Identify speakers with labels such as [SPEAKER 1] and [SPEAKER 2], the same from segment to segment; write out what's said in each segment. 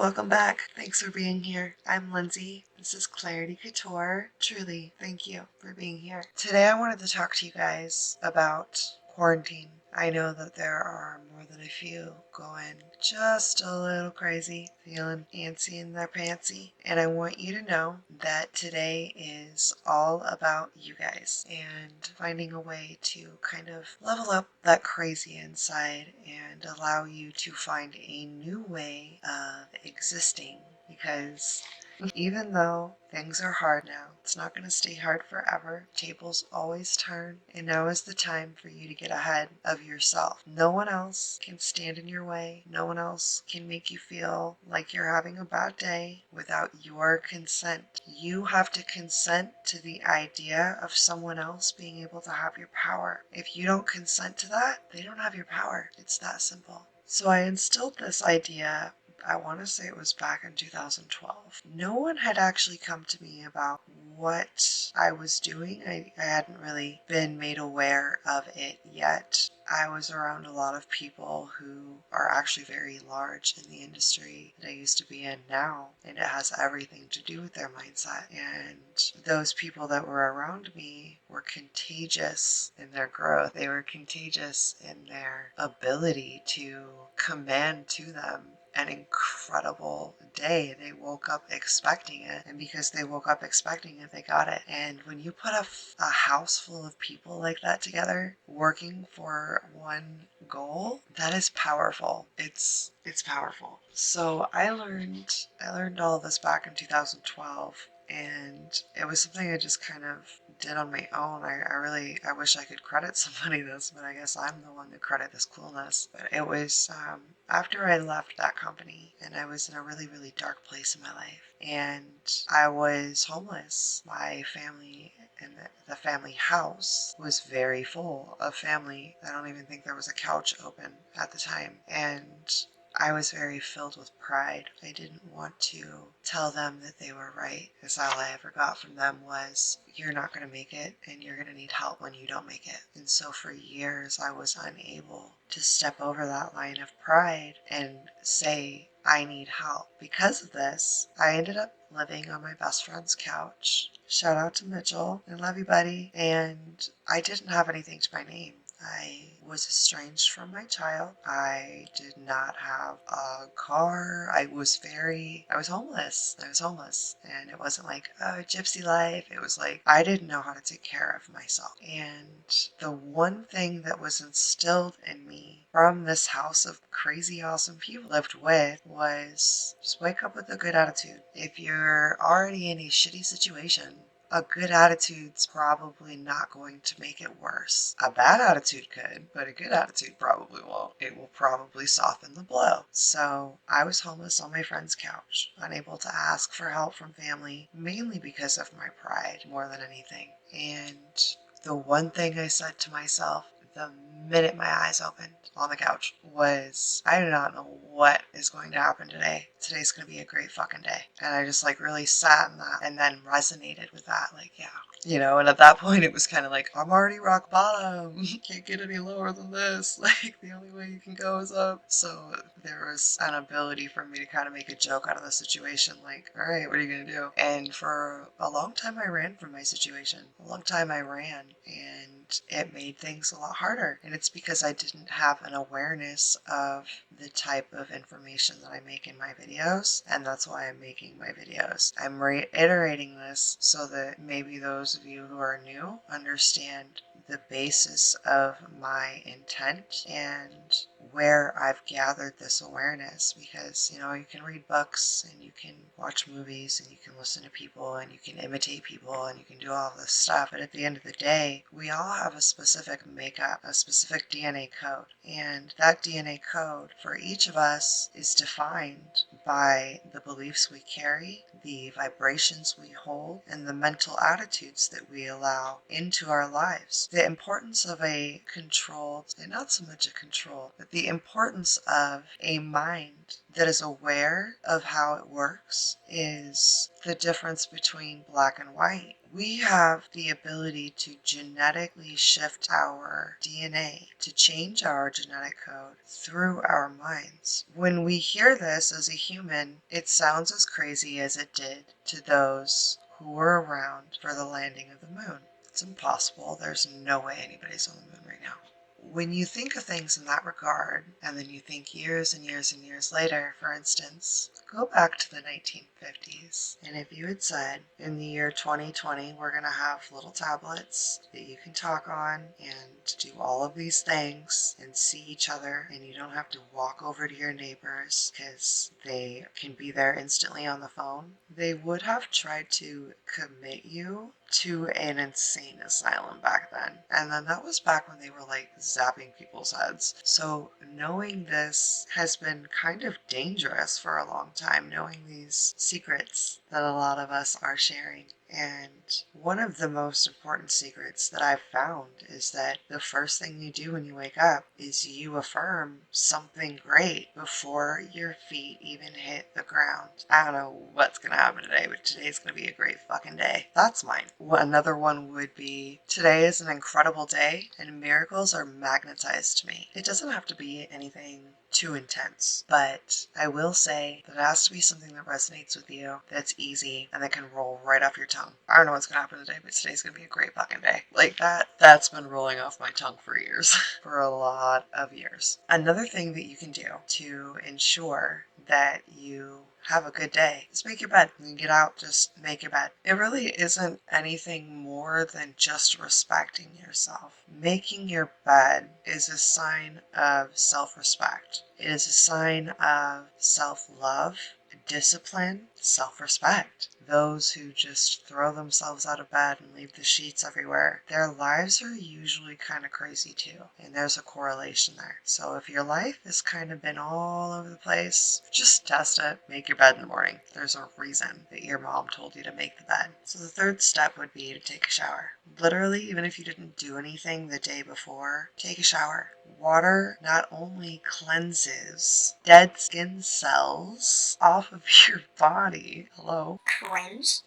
[SPEAKER 1] Welcome back. Thanks for being here. I'm Lindsay. This is Clarity Couture. Truly, thank you for being here. Today I wanted to talk to you guys about quarantine. I know that there are more than a few going just a little crazy, feeling antsy in their pantsy. And I want you to know that today is all about you guys and finding a way to kind of level up that crazy inside and allow you to find a new way of existing. Because even though things are hard now, it's not going to stay hard forever. Tables always turn, and now is the time for you to get ahead of yourself. No one else can stand in your way. No one else can make you feel like you're having a bad day without your consent. You have to consent to the idea of someone else being able to have your power. If you don't consent to that, they don't have your power. It's that simple. So I instilled this idea, I want to say it was back in 2012. No one had actually come to me about what I was doing. I hadn't really been made aware of it yet. I was around a lot of people who are actually very large in the industry that I used to be in now, and it has everything to do with their mindset. And those people that were around me were contagious in their growth. They were contagious in their ability to command to them an incredible day. They woke up expecting it, and because they woke up expecting it, they got it. And when you put a house full of people like that together working for one goal, that is powerful. It's powerful. So I learned all of this back in 2012, and it was something I just kind of did on my own. I wish I could credit somebody this, but I guess I'm the one to credit this coolness. But it was after I left that company, and I was in a really, really dark place in my life, and I was homeless. My family and the family house was very full of family. I don't even think there was a couch open at the time. And I was very filled with pride. I didn't want to tell them that they were right, because all I ever got from them was, you're not going to make it, and you're going to need help when you don't make it. And so for years, I was unable to step over that line of pride and say, I need help. Because of this, I ended up living on my best friend's couch. Shout out to Mitchell. I love you, buddy. And I didn't have anything to my name. I was estranged from my child. I did not have a car. I was homeless. And it wasn't like, oh, gypsy life. It was like, I didn't know how to take care of myself. And the one thing that was instilled in me from this house of crazy awesome people I lived with was just wake up with a good attitude. If you're already in a shitty situation, a good attitude's probably not going to make it worse. A bad attitude could, but a good attitude probably won't. It will probably soften the blow. So I was homeless on my friend's couch, unable to ask for help from family, mainly because of my pride more than anything. And the one thing I said to myself the minute my eyes opened on the couch was, I do not know what is going to happen today. Today's going to be a great fucking day. And I just really sat in that and then resonated with that. Yeah. And at that point it was kind of like, I'm already rock bottom. Can't get any lower than this. The only way you can go is up. So there was an ability for me to kind of make a joke out of the situation. All right, what are you going to do? And for a long time I ran from my situation. A long time I ran, and it made things a lot harder. And it's because I didn't have an awareness of the type of information that I make in my videos, and that's why I'm making my videos. I'm reiterating this so that maybe those of you who are new understand the basis of my intent and where I've gathered this awareness, because you can read books and you can watch movies and you can listen to people and you can imitate people and you can do all this stuff, but at the end of the day we all have a specific makeup, a specific DNA code, and that DNA code for each of us is defined by the beliefs we carry, the vibrations we hold, and the mental attitudes that we allow into our lives. The importance of a controlled, and not so much a control, but the importance of a mind that is aware of how it works is the difference between black and white. We have the ability to genetically shift our DNA, to change our genetic code through our minds. When we hear this as a human, it sounds as crazy as it did to those who were around for the landing of the moon. It's impossible. There's no way anybody's on the moon right now. When you think of things in that regard, and then you think years and years and years later, for instance, go back to the 1950s, and if you had said, in the year 2020, we're going to have little tablets that you can talk on and do all of these things and see each other, and you don't have to walk over to your neighbors because they can be there instantly on the phone, they would have tried to commit you to an insane asylum back then. And then that was back when they were like zapping people's heads. So knowing this has been kind of dangerous for a long time, knowing these secrets that a lot of us are sharing. And one of the most important secrets that I've found is that the first thing you do when you wake up is you affirm something great before your feet even hit the ground. I don't know what's going to happen today, but today's going to be a great fucking day. That's mine. Another one would be, today is an incredible day and miracles are magnetized to me. It doesn't have to be anything too intense, but I will say that it has to be something that resonates with you, that's easy, and that can roll right off your tongue. I don't know what's gonna happen today, but today's gonna be a great fucking day. Like that's been rolling off my tongue for years. For a lot of years. Another thing that you can do to ensure that you have a good day is make your bed. When you get out, just make your bed. It really isn't anything more than just respecting yourself. Making your bed is a sign of self-respect. It is a sign of self-love, discipline, self-respect. Those who just throw themselves out of bed and leave the sheets everywhere, their lives are usually kind of crazy too. And there's a correlation there. So if your life has kind of been all over the place, just test it. Make your bed in the morning. There's a reason that your mom told you to make the bed. So the third step would be to take a shower. Literally, even if you didn't do anything the day before, take a shower. Water not only cleanses dead skin cells off of your body, hello, cringe,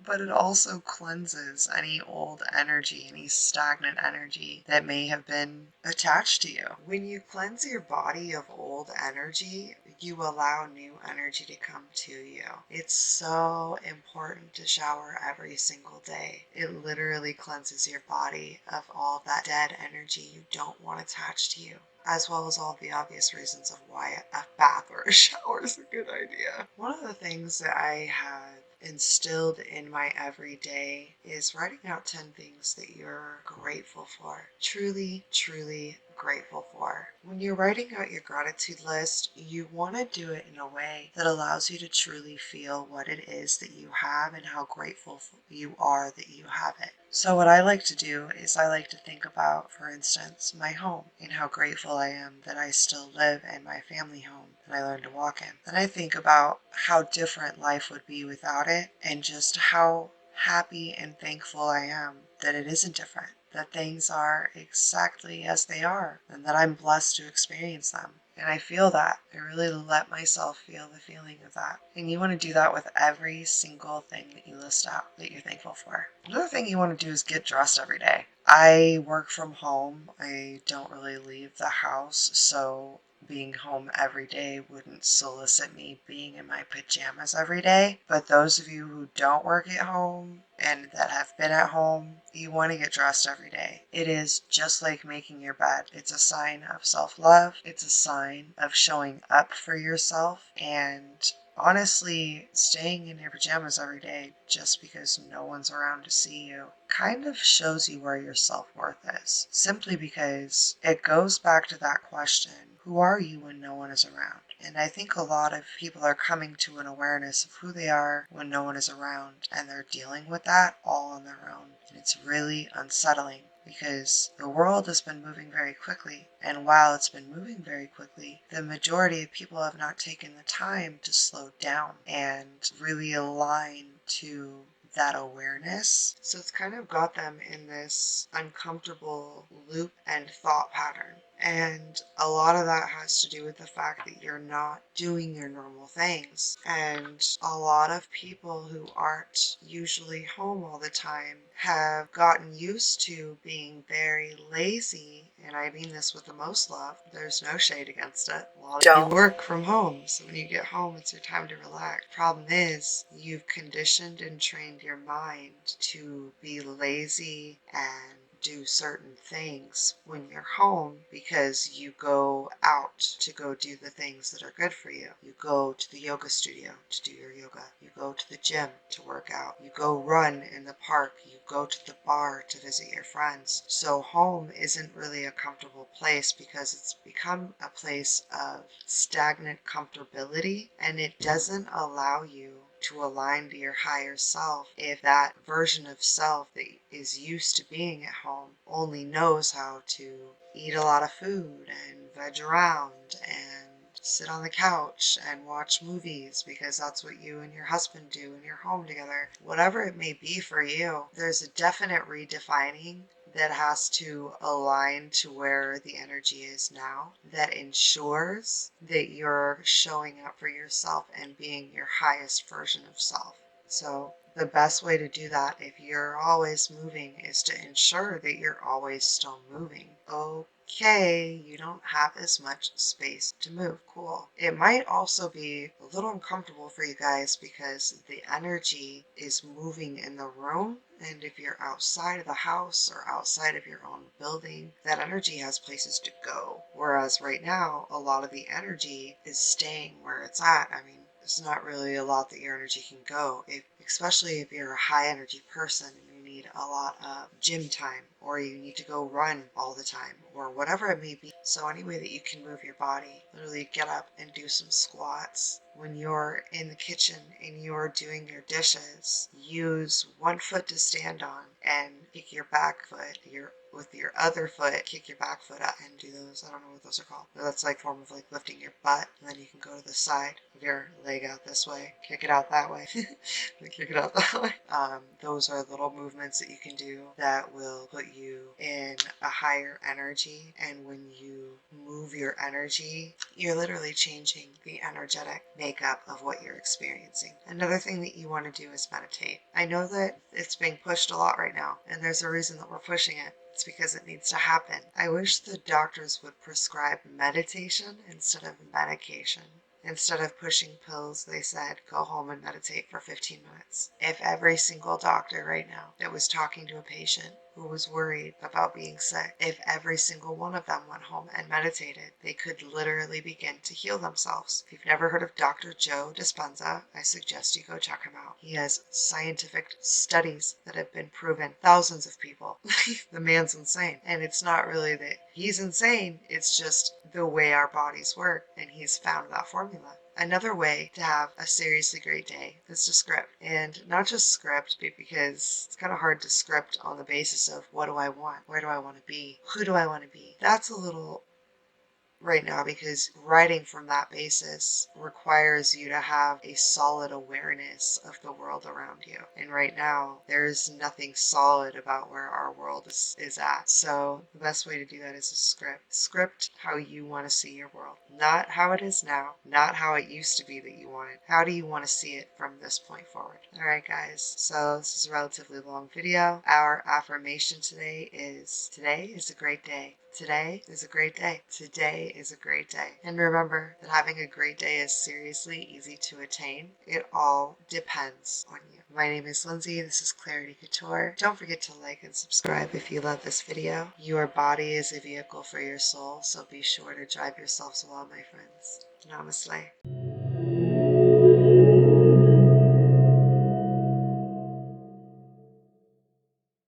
[SPEAKER 1] but it also cleanses any old energy, any stagnant energy that may have been attached to you. When you cleanse your body of old energy, you allow new energy to come to you. It's so important to shower every single day. It literally cleanses your body of all that dead energy you don't want attached to you, as well as all the obvious reasons of why a bath or a shower is a good idea. One of the things that I have instilled in my everyday is writing out 10 things that you're grateful for. Truly, truly grateful for. When you're writing out your gratitude list, you want to do it in a way that allows you to truly feel what it is that you have and how grateful you are that you have it. So what I like to do is I like to think about, for instance, my home and how grateful I am that I still live in my family home that I learned to walk in. Then I think about how different life would be without it and just how happy and thankful I am that it isn't different, that things are exactly as they are, and that I'm blessed to experience them. And I feel that. I really let myself feel the feeling of that. And you want to do that with every single thing that you list out that you're thankful for. Another thing you want to do is get dressed every day. I work from home. I don't really leave the house, so being home every day wouldn't solicit me being in my pajamas every day. But those of you who don't work at home and that have been at home, you want to get dressed every day. It is just like making your bed. It's a sign of self-love. It's a sign of showing up for yourself, and honestly, staying in your pajamas every day just because no one's around to see you kind of shows you where your self-worth is. Simply because it goes back to that question, who are you when no one is around? And I think a lot of people are coming to an awareness of who they are when no one is around, and they're dealing with that all on their own. And it's really unsettling because the world has been moving very quickly. And while it's been moving very quickly, the majority of people have not taken the time to slow down and really align to that awareness. So it's kind of got them in this uncomfortable loop and thought pattern. And a lot of that has to do with the fact that you're not doing your normal things. And a lot of people who aren't usually home all the time have gotten used to being very lazy. And I mean this with the most love. There's no shade against it. A lot of you work from home, so when you get home, it's your time to relax. Problem is, you've conditioned and trained your mind to be lazy and do certain things when you're home because you go out to go do the things that are good for you. You go to the yoga studio to do your yoga. You go to the gym to work out. You go run in the park. You go to the bar to visit your friends. So home isn't really a comfortable place because it's become a place of stagnant comfortability, and it doesn't allow you to align to your higher self if that version of self that is used to being at home only knows how to eat a lot of food and veg around and sit on the couch and watch movies because that's what you and your husband do in your home together. Whatever it may be for you, there's a definite redefining that has to align to where the energy is now, that ensures that you're showing up for yourself and being your highest version of self. So the best way to do that, if you're always moving, is to ensure that you're always still moving. Okay, you don't have as much space to move. Cool. It might also be a little uncomfortable for you guys because the energy is moving in the room. And if you're outside of the house or outside of your own building, that energy has places to go. Whereas right now, a lot of the energy is staying where it's at. I mean, there's not really a lot that your energy can go, especially if you're a high energy person and you need a lot of gym time, or you need to go run all the time, or whatever it may be. So any way that you can move your body, literally get up and do some squats. When you're in the kitchen and you're doing your dishes, use one foot to stand on and kick your back foot, with your other foot, kick your back foot up and do those. I don't know what those are called. But that's like form of like lifting your butt, and then you can go to the side of your leg out this way, kick it out that way, and kick it out that way. Those are little movements that you can do that will put you in a higher energy. And when you move your energy, you're literally changing the energetic makeup of what you're experiencing. Another thing that you want to do is meditate. I know that it's being pushed a lot right now, and there's a reason that we're pushing it. It's because it needs to happen. I wish the doctors would prescribe meditation instead of medication. Instead of pushing pills, they said, go home and meditate for 15 minutes. If every single doctor right now that was talking to a patient who was worried about being sick, if every single one of them went home and meditated, they could literally begin to heal themselves. If you've never heard of Dr. Joe Dispenza, I suggest you go check him out. He has scientific studies that have been proven. Thousands of people. The man's insane. And it's not really that he's insane, it's just the way our bodies work, and he's found that formula. Another way to have a seriously great day is to script. And not just script, but because it's kind of hard to script on the basis of what do I want? Where do I want to be? Who do I want to be? That's a little right now, because writing from that basis requires you to have a solid awareness of the world around you. And right now, there's nothing solid about where our world is at. So the best way to do that is a script. Script how you want to see your world. Not how it is now, not how it used to be that you wanted. How do you want to see it from this point forward? Alright guys, so this is a relatively long video. Our affirmation today is a great day. Today is a great day. Today is a great day. And remember that having a great day is seriously easy to attain. It all depends on you. My name is Lindsay. This is Clarity Couture. Don't forget to like and subscribe if you love this video. Your body is a vehicle for your soul, so be sure to drive yourselves well, my friends. Namaste.